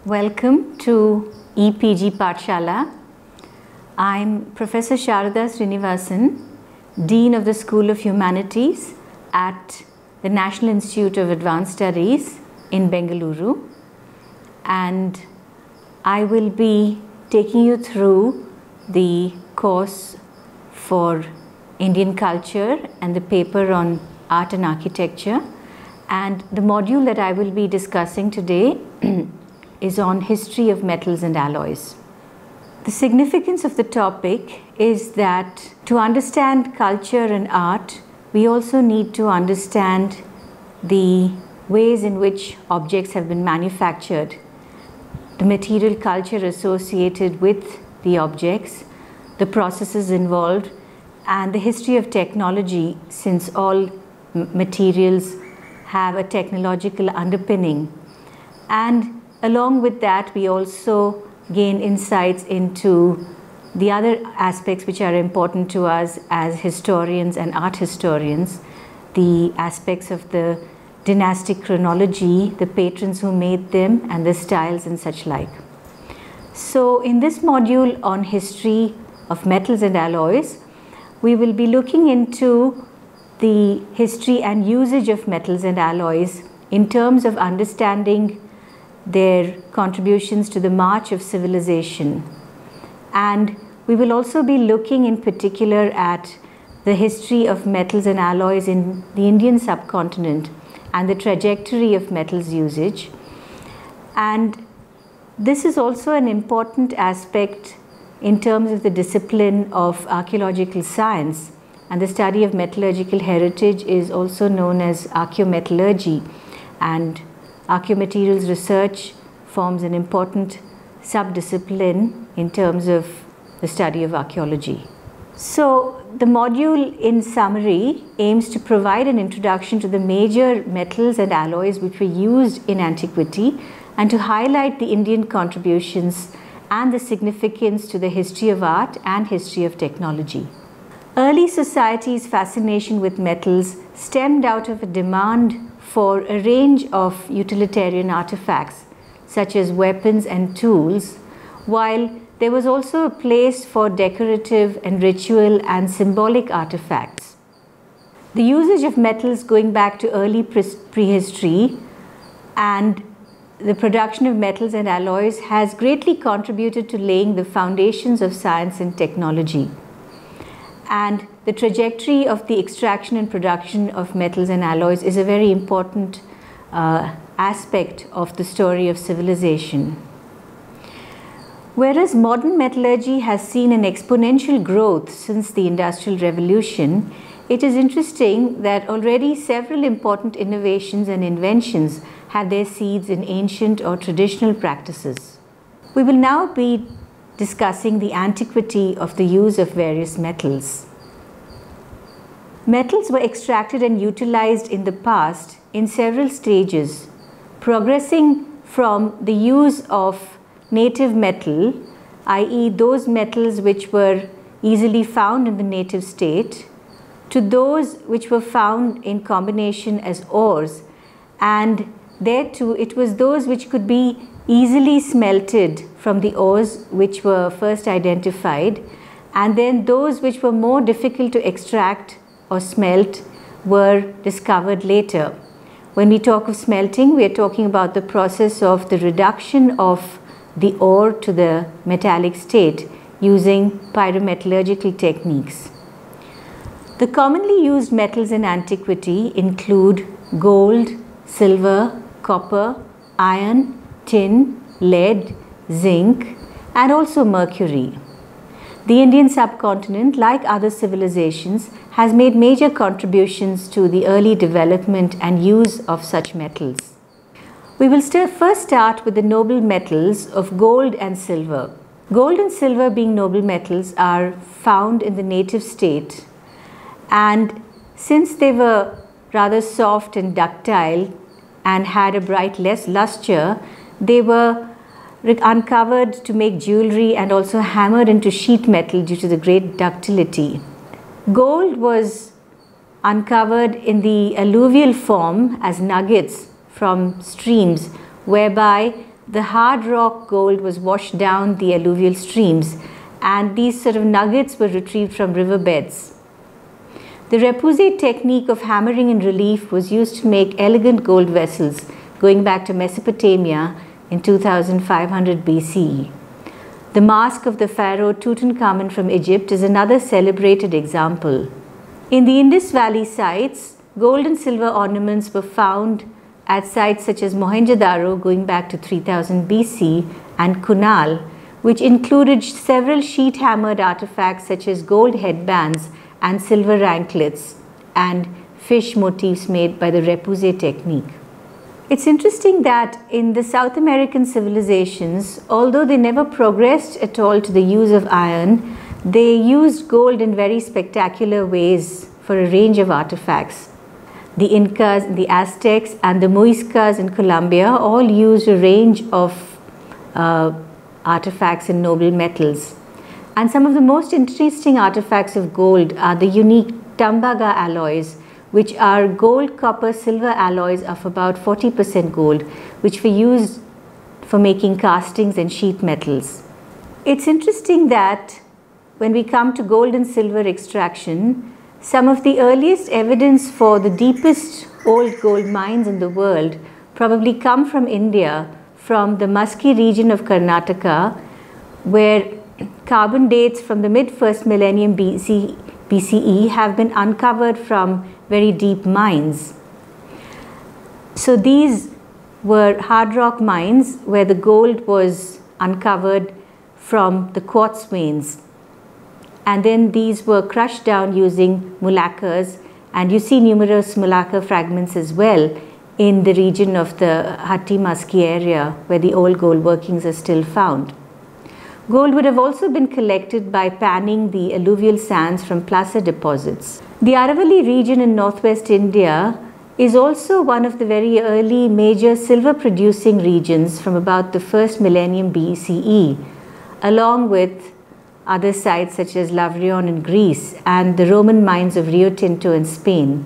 Welcome to EPG Pathshala. I'm Professor Sharada Srinivasan, Dean of the School of Humanities at the National Institute of Advanced Studies in Bengaluru, and I will be taking you through the course for Indian culture and the paper on art and architecture, and the module that I will be discussing today is on history of metals and alloys. The significance of the topic is that to understand culture and art, we also need to understand the ways in which objects have been manufactured, the material culture associated with the objects, the processes involved, and the history of technology, since all materials have a technological underpinning. And along with that, we also gain insights into the other aspects which are important to us as historians and art historians, the aspects of the dynastic chronology, the patrons who made them, and the styles and such like. So in this module on history of metals and alloys, we will be looking into the history and usage of metals and alloys in terms of understanding their contributions to the march of civilization. And we will also be looking in particular at the history of metals and alloys in the Indian subcontinent and the trajectory of metals usage. And this is also an important aspect in terms of the discipline of archaeological science, and the study of metallurgical heritage is also known as archaeometallurgy, and archaeomaterials research forms an important subdiscipline in terms of the study of archaeology. So the module in summary aims to provide an introduction to the major metals and alloys which were used in antiquity and to highlight the Indian contributions and the significance to the history of art and history of technology. Early society's fascination with metals stemmed out of a demand for a range of utilitarian artifacts such as weapons and tools, while there was also a place for decorative and ritual and symbolic artifacts. The usage of metals going back to early prehistory and the production of metals and alloys has greatly contributed to laying the foundations of science and technology. And the trajectory of the extraction and production of metals and alloys is a very important aspect of the story of civilization. Whereas modern metallurgy has seen an exponential growth since the Industrial Revolution, it is interesting that already several important innovations and inventions had their seeds in ancient or traditional practices. We will now be discussing the antiquity of the use of various metals. Metals were extracted and utilized in the past in several stages, progressing from the use of native metal, i.e. those metals which were easily found in the native state, to those which were found in combination as ores, and thereto it was those which could be easily smelted from the ores which were first identified, and then those which were more difficult to extract or smelt were discovered later. When we talk of smelting, we are talking about the process of the reduction of the ore to the metallic state using pyrometallurgical techniques. The commonly used metals in antiquity include gold, silver, copper, iron, tin, lead, zinc, and also mercury. The Indian subcontinent, like other civilizations, has made major contributions to the early development and use of such metals. We will first start with the noble metals of gold and silver. Gold and silver, being noble metals, are found in the native state, and since they were rather soft and ductile and had a bright luster, they were uncovered to make jewelry and also hammered into sheet metal due to the great ductility. Gold was uncovered in the alluvial form as nuggets from streams, whereby the hard rock gold was washed down the alluvial streams, and these sort of nuggets were retrieved from riverbeds. The repoussé technique of hammering in relief was used to make elegant gold vessels going back to Mesopotamia in 2500 BCE. The mask of the pharaoh Tutankhamun from Egypt is another celebrated example. In the Indus Valley sites, gold and silver ornaments were found at sites such as Mohenjo-daro going back to 3000 BC and Kunal, which included several sheet-hammered artifacts such as gold headbands and silver anklets and fish motifs made by the repoussé technique. It's interesting that in the South American civilizations, although they never progressed at all to the use of iron, they used gold in very spectacular ways for a range of artifacts. The Incas, the Aztecs, and the Muiscas in Colombia all used a range of artifacts in noble metals. And some of the most interesting artifacts of gold are the unique Tambaga alloys, which are gold, copper, silver alloys of about 40% gold, which were used for making castings and sheet metals. It's interesting that when we come to gold and silver extraction, some of the earliest evidence for the deepest old gold mines in the world probably come from India, from the Musky region of Karnataka, where carbon dates from the mid-1st millennium BCE have been uncovered from very deep mines. So these were hard rock mines where the gold was uncovered from the quartz veins. And then these were crushed down using mulaccas, and you see numerous mulacca fragments as well in the region of the Hatti Musky area where the old gold workings are still found. Gold would have also been collected by panning the alluvial sands from placer deposits. The Aravalli region in northwest India is also one of the very early major silver producing regions from about the 1st millennium BCE, along with other sites such as Lavrion in Greece and the Roman mines of Rio Tinto in Spain.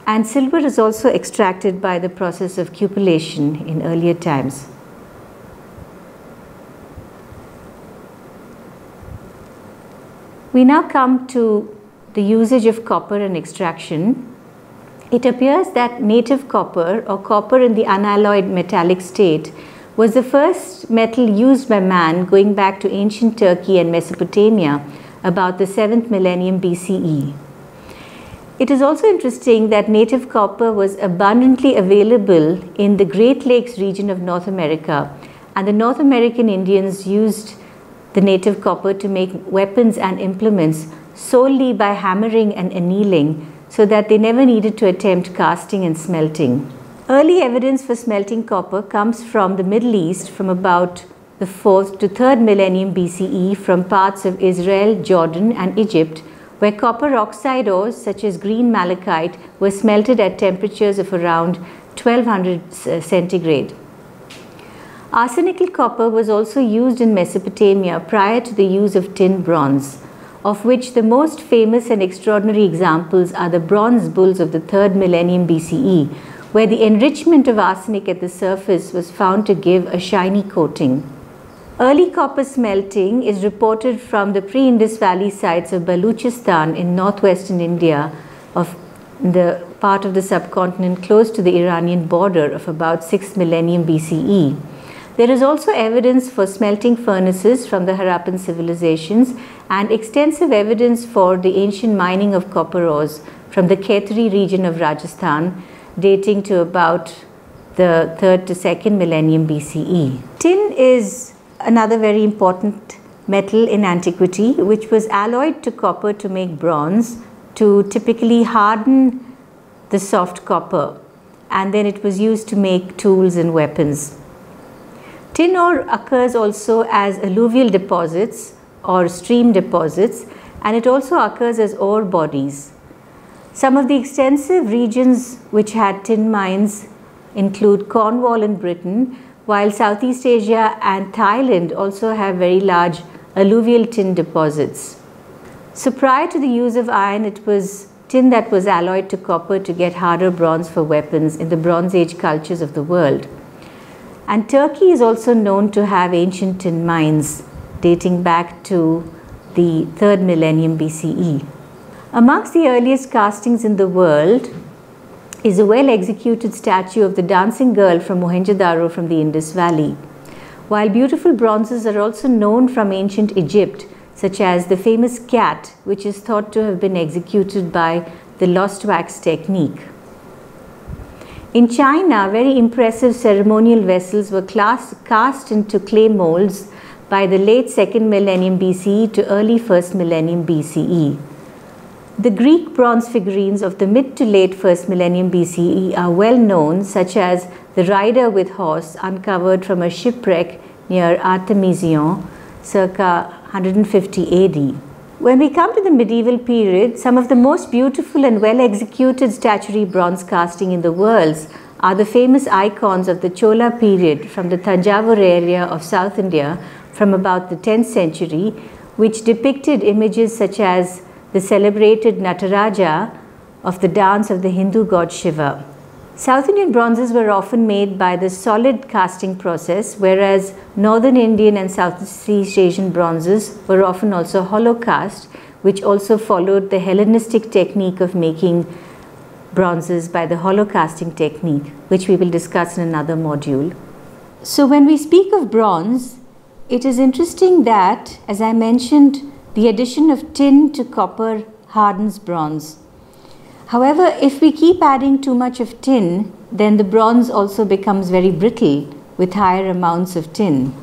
And silver is also extracted by the process of cupellation in earlier times. We now come to the usage of copper in extraction. It appears that native copper, or copper in the unalloyed metallic state, was the first metal used by man going back to ancient Turkey and Mesopotamia about the 7th millennium BCE. It is also interesting that native copper was abundantly available in the Great Lakes region of North America, and the North American Indians used the native copper to make weapons and implements solely by hammering and annealing, so that they never needed to attempt casting and smelting. Early evidence for smelting copper comes from the Middle East from about the 4th to 3rd millennium BCE from parts of Israel, Jordan, and Egypt, where copper oxide ores such as green malachite were smelted at temperatures of around 1200 centigrade. Arsenical copper was also used in Mesopotamia prior to the use of tin bronze, of which the most famous and extraordinary examples are the bronze bulls of the 3rd millennium BCE, where the enrichment of arsenic at the surface was found to give a shiny coating. Early copper smelting is reported from the pre-Indus Valley sites of Baluchistan in northwestern India, of the part of the subcontinent close to the Iranian border, of about 6th millennium BCE. There is also evidence for smelting furnaces from the Harappan civilizations and extensive evidence for the ancient mining of copper ores from the Khetri region of Rajasthan, dating to about the 3rd to 2nd millennium BCE. Tin is another very important metal in antiquity, which was alloyed to copper to make bronze, to typically harden the soft copper, and then it was used to make tools and weapons. Tin ore occurs also as alluvial deposits or stream deposits, and it also occurs as ore bodies. Some of the extensive regions which had tin mines include Cornwall in Britain, while Southeast Asia and Thailand also have very large alluvial tin deposits. So prior to the use of iron, it was tin that was alloyed to copper to get harder bronze for weapons in the Bronze Age cultures of the world. And Turkey is also known to have ancient tin mines dating back to the 3rd millennium BCE. Amongst the earliest castings in the world is a well-executed statue of the dancing girl from Mohenjo-daro from the Indus Valley. While beautiful bronzes are also known from ancient Egypt, such as the famous cat, which is thought to have been executed by the lost wax technique. In China, very impressive ceremonial vessels were cast into clay molds by the late 2nd millennium BCE to early 1st millennium BCE. The Greek bronze figurines of the mid to late 1st millennium BCE are well known, such as the rider with horse uncovered from a shipwreck near Artemision circa 150 AD. When we come to the medieval period, some of the most beautiful and well-executed statuary bronze casting in the world are the famous icons of the Chola period from the Thanjavur area of South India from about the 10th century, which depicted images such as the celebrated Nataraja of the dance of the Hindu god Shiva. South Indian bronzes were often made by the solid casting process, whereas Northern Indian and Southeast Asian bronzes were often also hollow cast, which also followed the Hellenistic technique of making bronzes by the hollow casting technique, which we will discuss in another module. So when we speak of bronze, it is interesting that, as I mentioned, the addition of tin to copper hardens bronze. However, if we keep adding too much of tin, then the bronze also becomes very brittle with higher amounts of tin.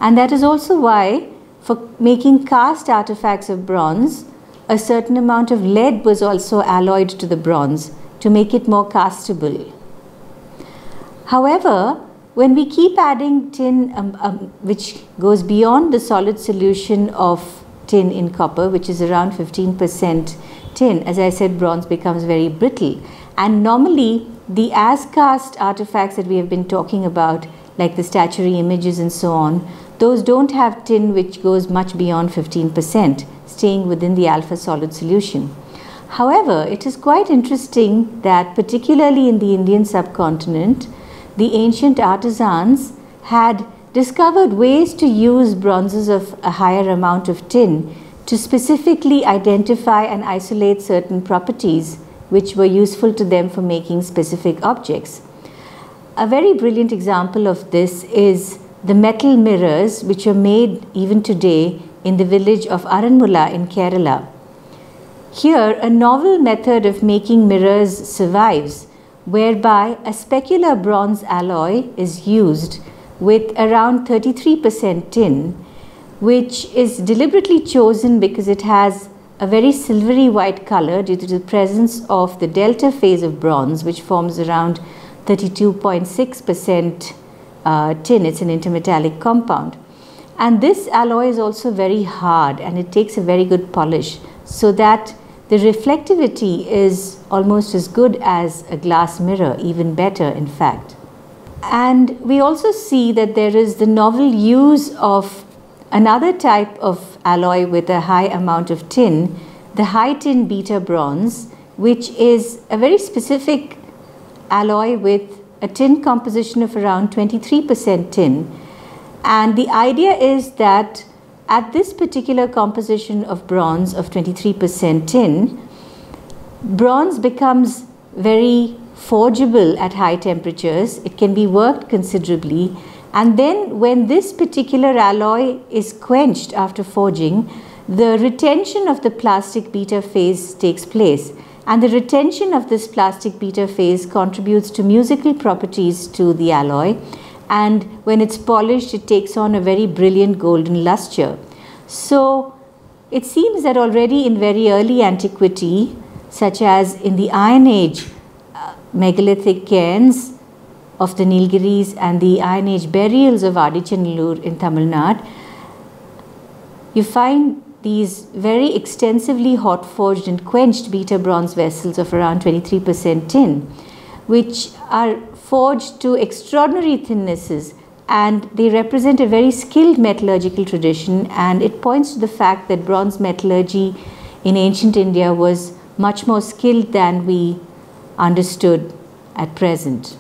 And that is also why, for making cast artifacts of bronze, a certain amount of lead was also alloyed to the bronze to make it more castable. However, when we keep adding tin, which goes beyond the solid solution of tin in copper, which is around 15% tin, as I said, bronze becomes very brittle. And normally, the as-cast artifacts that we have been talking about, like the statuary images and so on, those don't have tin which goes much beyond 15%, staying within the alpha solid solution. However, it is quite interesting that particularly in the Indian subcontinent, the ancient artisans had discovered ways to use bronzes of a higher amount of tin to specifically identify and isolate certain properties which were useful to them for making specific objects. A very brilliant example of this is the metal mirrors which are made even today in the village of Aranmula in Kerala. Here, a novel method of making mirrors survives, whereby a specular bronze alloy is used with around 33% tin, which is deliberately chosen because it has a very silvery white color due to the presence of the delta phase of bronze, which forms around 32.6% tin. It's an intermetallic compound. And this alloy is also very hard and it takes a very good polish, so that the reflectivity is almost as good as a glass mirror, even better in fact. And we also see that there is the novel use of another type of alloy with a high amount of tin, the high tin beta bronze, which is a very specific alloy with a tin composition of around 23% tin. And the idea is that at this particular composition of bronze of 23% tin, bronze becomes very forgeable at high temperatures. It can be worked considerably. And then when this particular alloy is quenched after forging, the retention of the plastic beta phase takes place. And the retention of this plastic beta phase contributes to musical properties to the alloy. And when it's polished, it takes on a very brilliant golden luster. So it seems that already in very early antiquity, such as in the Iron Age megalithic cairns of the Nilgiris and the Iron Age burials of Adichanallur in Tamil Nadu, you find these very extensively hot forged and quenched beta bronze vessels of around 23% tin, which are forged to extraordinary thinnesses, and they represent a very skilled metallurgical tradition, and it points to the fact that bronze metallurgy in ancient India was much more skilled than we understood at present.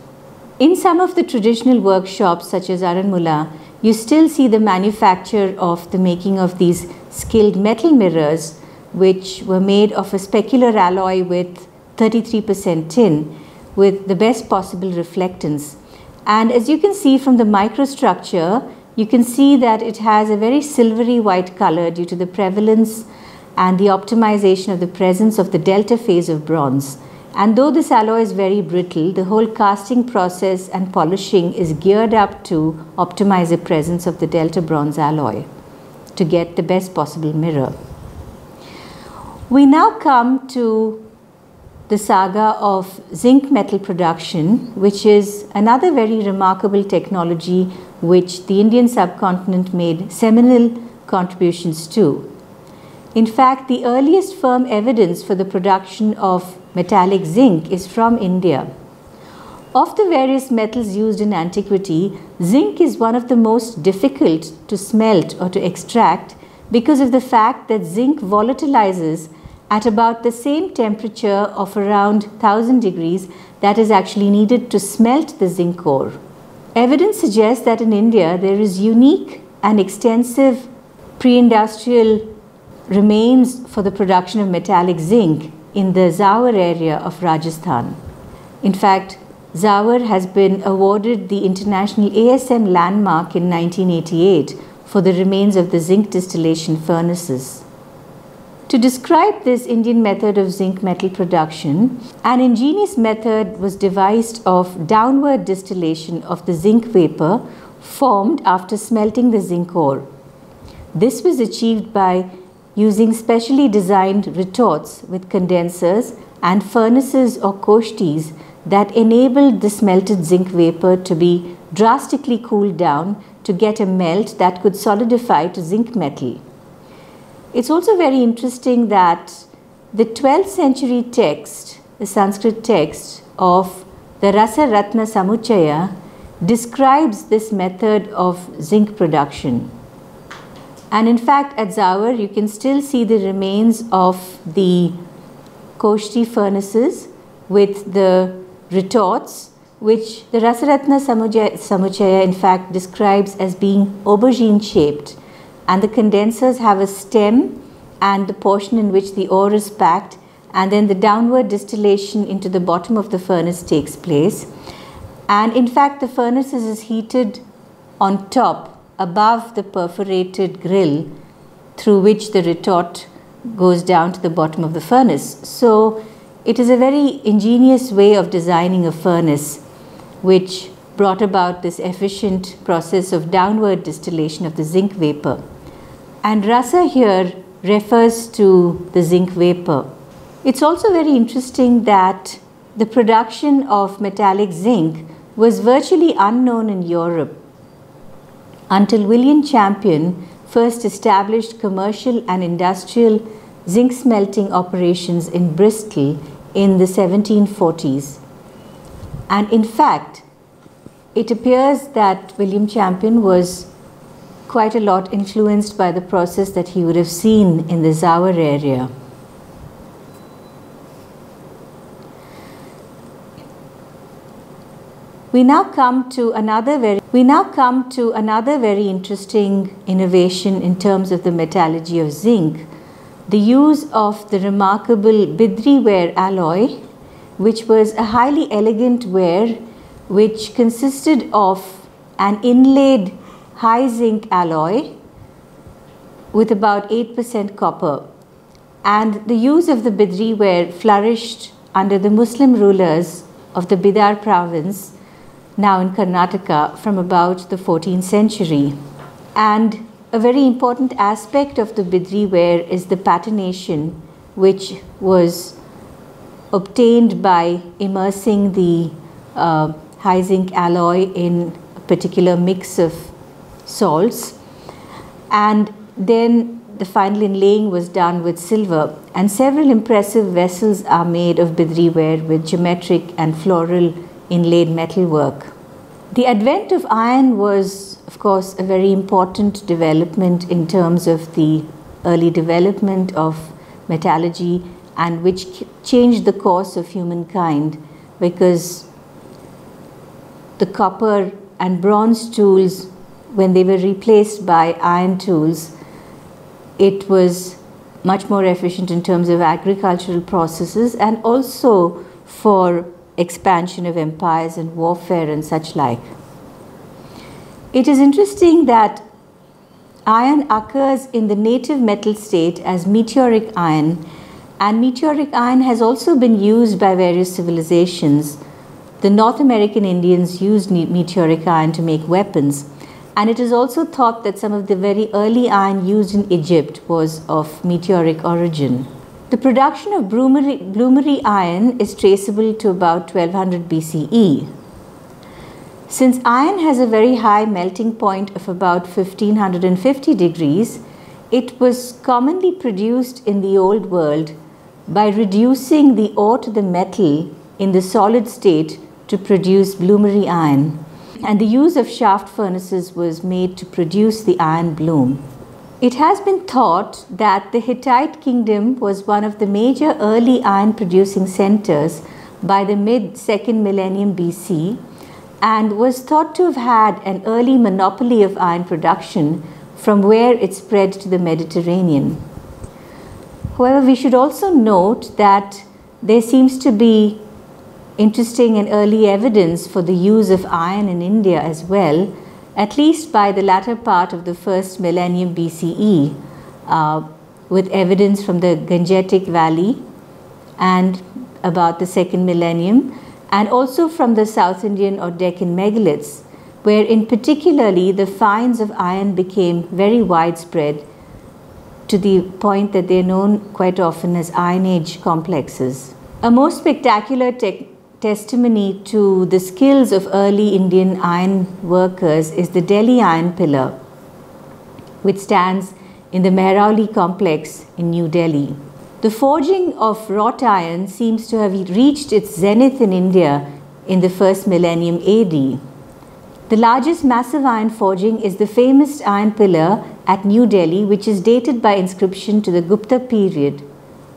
In some of the traditional workshops such as Aranmula, you still see the manufacture of the making of these skilled metal mirrors, which were made of a specular alloy with 33% tin with the best possible reflectance. And as you can see from the microstructure, you can see that it has a very silvery white color due to the prevalence and the optimization of the presence of the delta phase of bronze. And though this alloy is very brittle, the whole casting process and polishing is geared up to optimize the presence of the delta bronze alloy to get the best possible mirror. We now come to the saga of zinc metal production, which is another very remarkable technology which the Indian subcontinent made seminal contributions to. In fact, the earliest firm evidence for the production of metallic zinc is from India. Of the various metals used in antiquity, zinc is one of the most difficult to smelt or to extract because of the fact that zinc volatilizes at about the same temperature of around 1000 degrees that is actually needed to smelt the zinc ore. Evidence suggests that in India there is unique and extensive pre-industrial remains for the production of metallic zinc in the Zawar area of Rajasthan. In fact, Zawar has been awarded the International ASM Landmark in 1988 for the remains of the zinc distillation furnaces. To describe this Indian method of zinc metal production, an ingenious method was devised of downward distillation of the zinc vapor formed after smelting the zinc ore. This was achieved by using specially designed retorts with condensers and furnaces or koshtis that enabled the smelted zinc vapor to be drastically cooled down to get a melt that could solidify to zinc metal. It's also very interesting that the 12th century text, the Sanskrit text of the Rasa Ratna Samuchaya, describes this method of zinc production. And in fact, at Zawar, you can still see the remains of the koshti furnaces with the retorts, which the Rasaratna Samuchaya in fact describes as being aubergine shaped. And the condensers have a stem and the portion in which the ore is packed, and then the downward distillation into the bottom of the furnace takes place. And in fact, the furnace is heated on top above the perforated grill through which the retort goes down to the bottom of the furnace. So it is a very ingenious way of designing a furnace which brought about this efficient process of downward distillation of the zinc vapor. And rasa here refers to the zinc vapor. It's also very interesting that the production of metallic zinc was virtually unknown in Europe until William Champion first established commercial and industrial zinc smelting operations in Bristol in the 1740s. And in fact, it appears that William Champion was quite a lot influenced by the process that he would have seen in the Zawar area. We now come to another very interesting innovation in terms of the metallurgy of zinc, the use of the remarkable Bidri ware alloy, which was a highly elegant ware which consisted of an inlaid high zinc alloy with about 8% copper. And the use of the Bidri ware flourished under the Muslim rulers of the Bidar province, now in Karnataka, from about the 14th century. And a very important aspect of the Bidri ware is the patination, which was obtained by immersing the high zinc alloy in a particular mix of salts, and then the final inlaying was done with silver, and several impressive vessels are made of Bidri ware with geometric and floral inlaid metalwork. The advent of iron was, of course, a very important development in terms of the early development of metallurgy, and which changed the course of humankind, because the copper and bronze tools, when they were replaced by iron tools, it was much more efficient in terms of agricultural processes and also for expansion of empires and warfare and such like. It is interesting that iron occurs in the native metal state as meteoric iron, and meteoric iron has also been used by various civilizations. The North American Indians used meteoric iron to make weapons, and it is also thought that some of the very early iron used in Egypt was of meteoric origin. The production of bloomery iron is traceable to about 1200 BCE. Since iron has a very high melting point of about 1550 degrees, it was commonly produced in the Old World by reducing the ore to the metal in the solid state to produce bloomery iron, and the use of shaft furnaces was made to produce the iron bloom. It has been thought that the Hittite kingdom was one of the major early iron producing centers by the mid-2nd millennium BC and was thought to have had an early monopoly of iron production from where it spread to the Mediterranean. However, we should also note that there seems to be interesting and early evidence for the use of iron in India as well, at least by the latter part of the 1st millennium BCE, with evidence from the Gangetic Valley and about the 2nd millennium, and also from the South Indian or Deccan megaliths, where in particularly the finds of iron became very widespread to the point that they are known quite often as Iron Age complexes. A most spectacular testimony to the skills of early Indian iron workers is the Delhi Iron Pillar, which stands in the Mehrauli complex in New Delhi. The forging of wrought iron seems to have reached its zenith in India in the 1st millennium AD. The largest massive iron forging is the famous Iron Pillar at New Delhi, which is dated by inscription to the Gupta period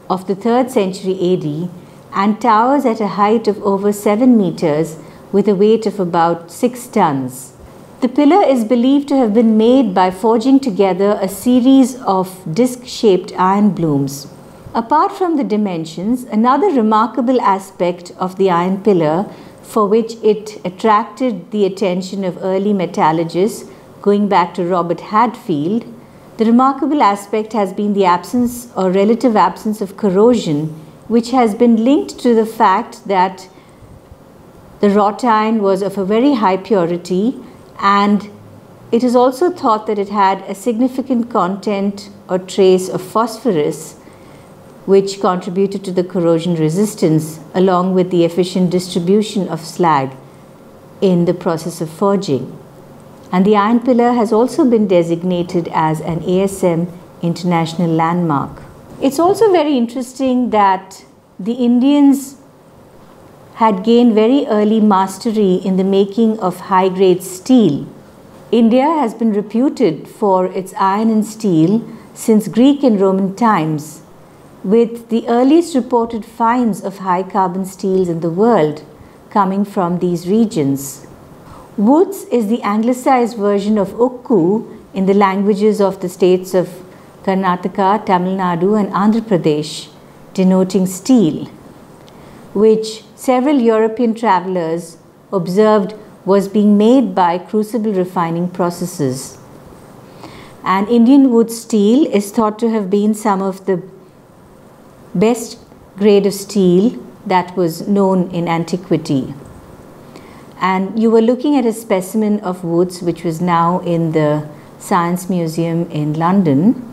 of the 3rd century AD and towers at a height of over 7 meters with a weight of about 6 tons. The pillar is believed to have been made by forging together a series of disc-shaped iron blooms. Apart from the dimensions, another remarkable aspect of the iron pillar, for which it attracted the attention of early metallurgists going back to Robert Hadfield, the remarkable aspect has been the absence or relative absence of corrosion, which has been linked to the fact that the wrought iron was of a very high purity, and it is also thought that it had a significant content or trace of phosphorus, which contributed to the corrosion resistance along with the efficient distribution of slag in the process of forging. And the Iron Pillar has also been designated as an ASM International Landmark. It's also very interesting that the Indians had gained very early mastery in the making of high-grade steel. India has been reputed for its iron and steel since Greek and Roman times, with the earliest reported finds of high carbon steels in the world coming from these regions. Woods is the anglicized version of ukku in the languages of the states of Karnataka, Tamil Nadu and Andhra Pradesh, denoting steel, which several European travelers observed was being made by crucible refining processes. And Indian wood steel is thought to have been some of the best grade of steel that was known in antiquity. And you were looking at a specimen of woods which was now in the Science Museum in London.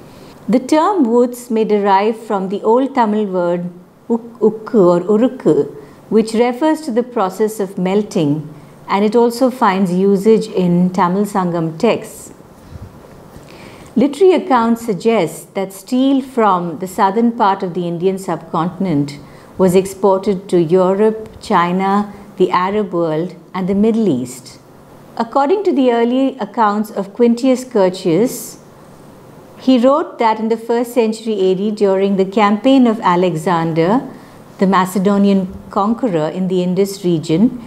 The term woods may derive from the old Tamil word ukku or urukku, which refers to the process of melting, and it also finds usage in Tamil Sangam texts. Literary accounts suggest that steel from the southern part of the Indian subcontinent was exported to Europe, China, the Arab world and the Middle East. According to the early accounts of Quintius Curtius, he wrote that in the 1st century AD, during the campaign of Alexander, the Macedonian conqueror in the Indus region,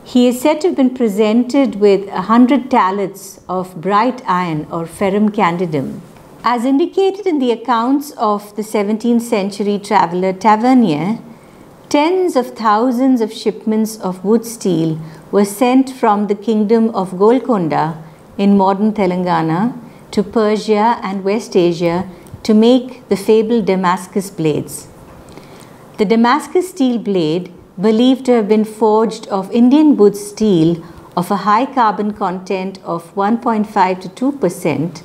He is said to have been presented with 100 talents of bright iron or ferrum candidum. As indicated in the accounts of the 17th century traveller Tavernier, tens of thousands of shipments of wood steel were sent from the kingdom of Golconda in modern Telangana to Persia and West Asia to make the fabled Damascus blades. The Damascus steel blade, believed to have been forged of Indian wood steel of a high carbon content of 1.5 to 2%,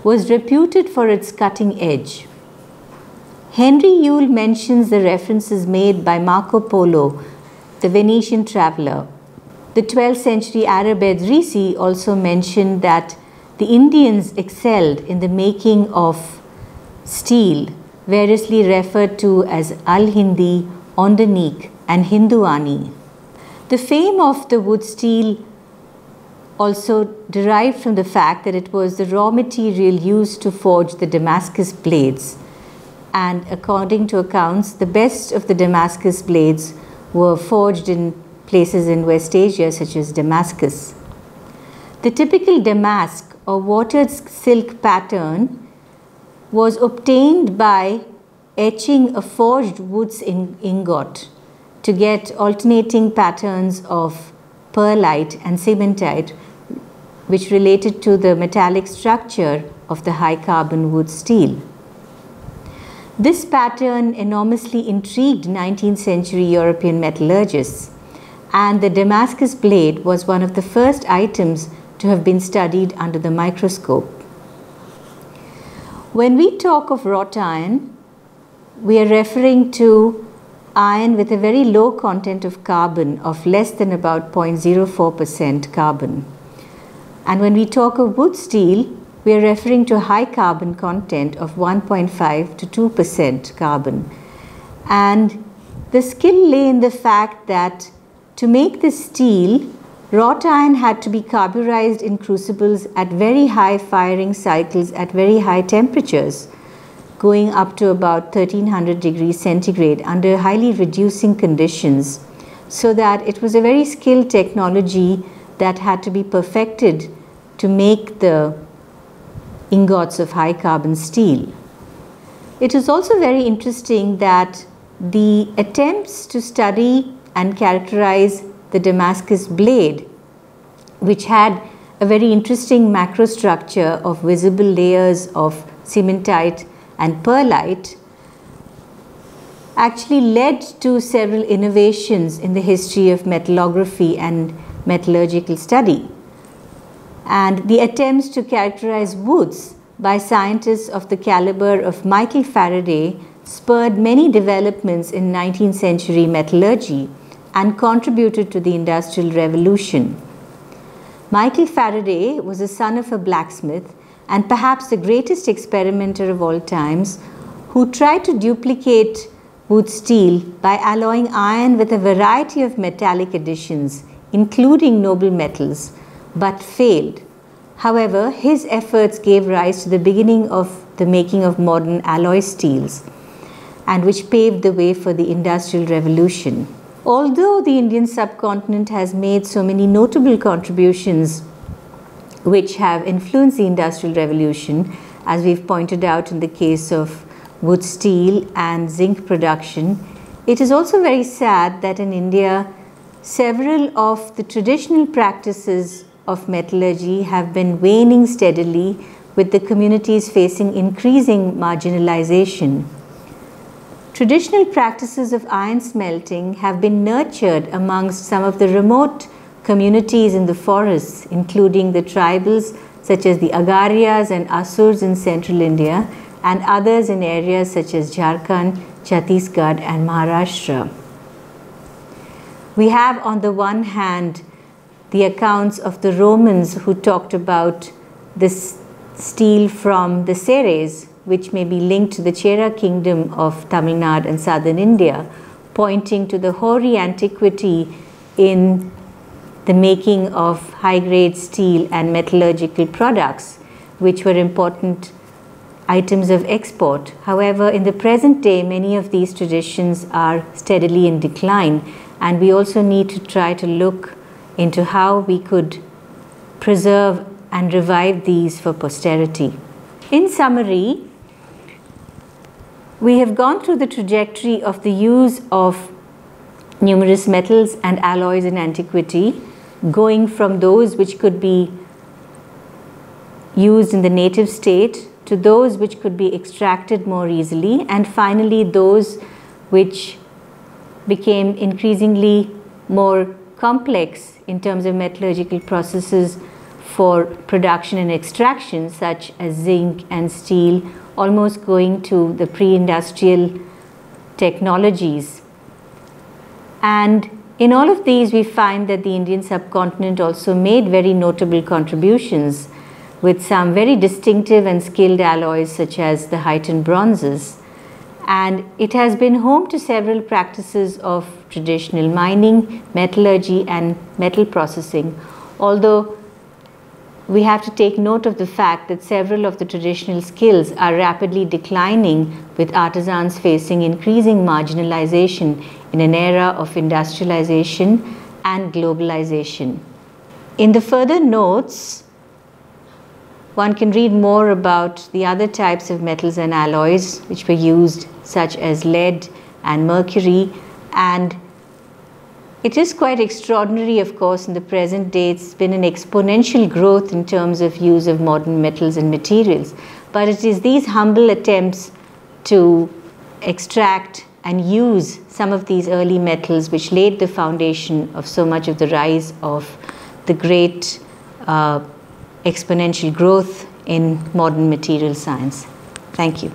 was reputed for its cutting edge. Henry Yule mentions the references made by Marco Polo, the Venetian traveller. The 12th century Arab Edrisi also mentioned that the Indians excelled in the making of steel, variously referred to as Al-Hindi, Ondanique and Hinduani. The fame of the wood steel also derived from the fact that it was the raw material used to forge the Damascus blades, and according to accounts, the best of the Damascus blades were forged in places in West Asia such as Damascus. The typical damask or watered silk pattern was obtained by etching a forged wood ingot to get alternating patterns of pearlite and cementite, which related to the metallic structure of the high carbon wood steel. This pattern enormously intrigued 19th century European metallurgists, and the Damascus blade was one of the first items to have been studied under the microscope. When we talk of wrought iron, we are referring to iron with a very low content of carbon of less than about 0.04% carbon. And when we talk of wood steel, we are referring to a high carbon content of 1.5 to 2% carbon. And the skill lay in the fact that to make this steel, wrought iron had to be carburized in crucibles at very high firing cycles at very high temperatures, going up to about 1300 degrees centigrade under highly reducing conditions, so that it was a very skilled technology that had to be perfected to make the ingots of high carbon steel. It is also very interesting that the attempts to study and characterize the Damascus blade, which had a very interesting macrostructure of visible layers of cementite and pearlite, actually led to several innovations in the history of metallography and metallurgical study. And the attempts to characterize woods by scientists of the caliber of Michael Faraday spurred many developments in 19th century metallurgy and contributed to the Industrial Revolution. Michael Faraday was the son of a blacksmith and perhaps the greatest experimenter of all times, who tried to duplicate wood steel by alloying iron with a variety of metallic additions, including noble metals, but failed. However, his efforts gave rise to the beginning of the making of modern alloy steels, and which paved the way for the Industrial Revolution. Although the Indian subcontinent has made so many notable contributions which have influenced the Industrial Revolution, as we've pointed out in the case of wood steel and zinc production, it is also very sad that in India, several of the traditional practices of metallurgy have been waning steadily, with the communities facing increasing marginalization. Traditional practices of iron smelting have been nurtured amongst some of the remote communities in the forests, including the tribals such as the Agarias and Asurs in central India, and others in areas such as Jharkhand, Chhattisgarh and Maharashtra. We have on the one hand the accounts of the Romans who talked about this steel from the Seres, which may be linked to the Chera kingdom of Tamil Nadu and southern India, pointing to the hoary antiquity in the making of high-grade steel and metallurgical products, which were important items of export. However, in the present day, many of these traditions are steadily in decline, and we also need to try to look into how we could preserve and revive these for posterity. In summary, we have gone through the trajectory of the use of numerous metals and alloys in antiquity, going from those which could be used in the native state to those which could be extracted more easily, and finally those which became increasingly more complex in terms of metallurgical processes for production and extraction, such as zinc and steel, almost going to the pre-industrial technologies. And in all of these, we find that the Indian subcontinent also made very notable contributions with some very distinctive and skilled alloys such as the heightened bronzes. And it has been home to several practices of traditional mining, metallurgy and metal processing, although we have to take note of the fact that several of the traditional skills are rapidly declining, with artisans facing increasing marginalization in an era of industrialization and globalization. In the further notes, one can read more about the other types of metals and alloys which were used, such as lead and mercury, and it is quite extraordinary, of course, in the present day. It's been an exponential growth in terms of use of modern metals and materials, but it is these humble attempts to extract and use some of these early metals which laid the foundation of so much of the rise of the great exponential growth in modern material science. Thank you.